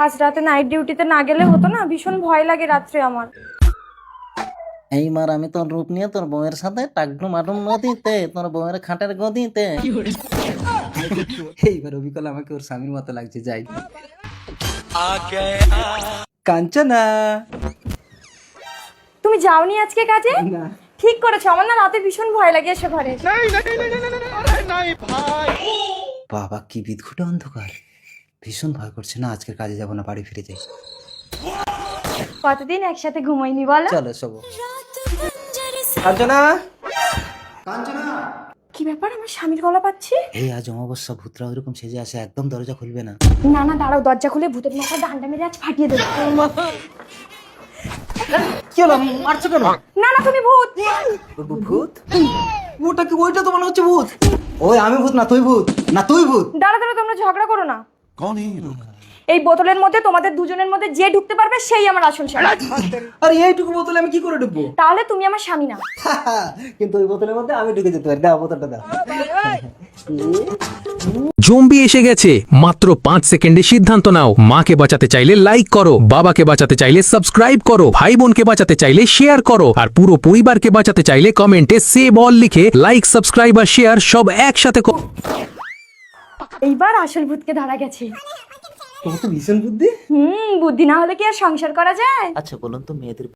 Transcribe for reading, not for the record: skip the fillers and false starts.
আজ রাতে নাইট ডিউটিতে না গেলে হতো না, ভীষণ ভয় লাগে রাত্রে আমার। এইবার আমি তোর রূপ নিয়ে তোর বউয়ের সাথে টাকডু মাটুম নদীতে, তোর বউয়ের খাটের গদিতে। এইবার অবিকল আমাকে ওর স্বামীর মতো লাগছে, যাই। কাঞ্চনা, তুমি যাওনি আজকে কাজে? না ঠিক করেছো, আমার না রাতে ভীষণ ভয় লাগে এসে ঘরে। বাবা কি বিদঘুটে অন্ধকার, ভীষণ ভয় করছে। না আজকের কাজে যাবো না, বাড়ি ফিরে যাই। কতদিন একসাথে ঘুমাইনি বলো? চলো শোবো। কাঞ্চনা, কাঞ্চনা। কি ব্যাপার, আমার স্বামীর গলা পাচ্ছি? এই আজ অমাবস্যা, ভূতরা ওইরকম সেজে আসে, একদম দরজা খুলবে না। না না দাঁড়াও, দরজা খুলে ভূতের মাথা ডান্ডা মেরে আজ ফাটিয়ে দেবো। কি হলো, মারছো কেন? না না তুমি ভূত। ভূত? ওটা কি? ওইটা তো মনে হচ্ছে ভূত। ওই আমি ভূত না তুই ভূত, না তুই ভূত। দাঁড়া দাঁড়া, তোমরা ঝগড়া করো না। এই বোতলের মধ্যে তোমাদের দুজনের মধ্যে যে ঢুকতে পারবে সেই আমার আসল স্বামী। আরে এইটুকু বোতলে আমি কি করে ঢুকবো? তাহলে তুমি আমার স্বামী না। কিন্তু ওই বোতলের মধ্যে আমি ঢুকে যেতে পারি। দাও বোতলটা দাও। জম্বি এসে গেছে, মাত্র 5 সেকেন্ডে সিদ্ধান্ত নাও। মাকে বাঁচাতে চাইলে লাইক করো, বাবাকে বাঁচাতে চাইলে সাবস্ক্রাইব করো, ভাই বোনকে বাঁচাতে চাইলে শেয়ার করো, আর পুরো পরিবারকে বাঁচাতে চাইলে কমেন্টে সেভ অল লিখে লাইক, সাবস্ক্রাইব আর শেয়ার সব একসাথে করো। এইবার আসল ভূতকে ধরা গেছে। তোমার তো ভীষণ বুদ্ধি। বুদ্ধি না হলে কি আর সংসার করা যায়? আচ্ছা বলুন তো, মেয়েদের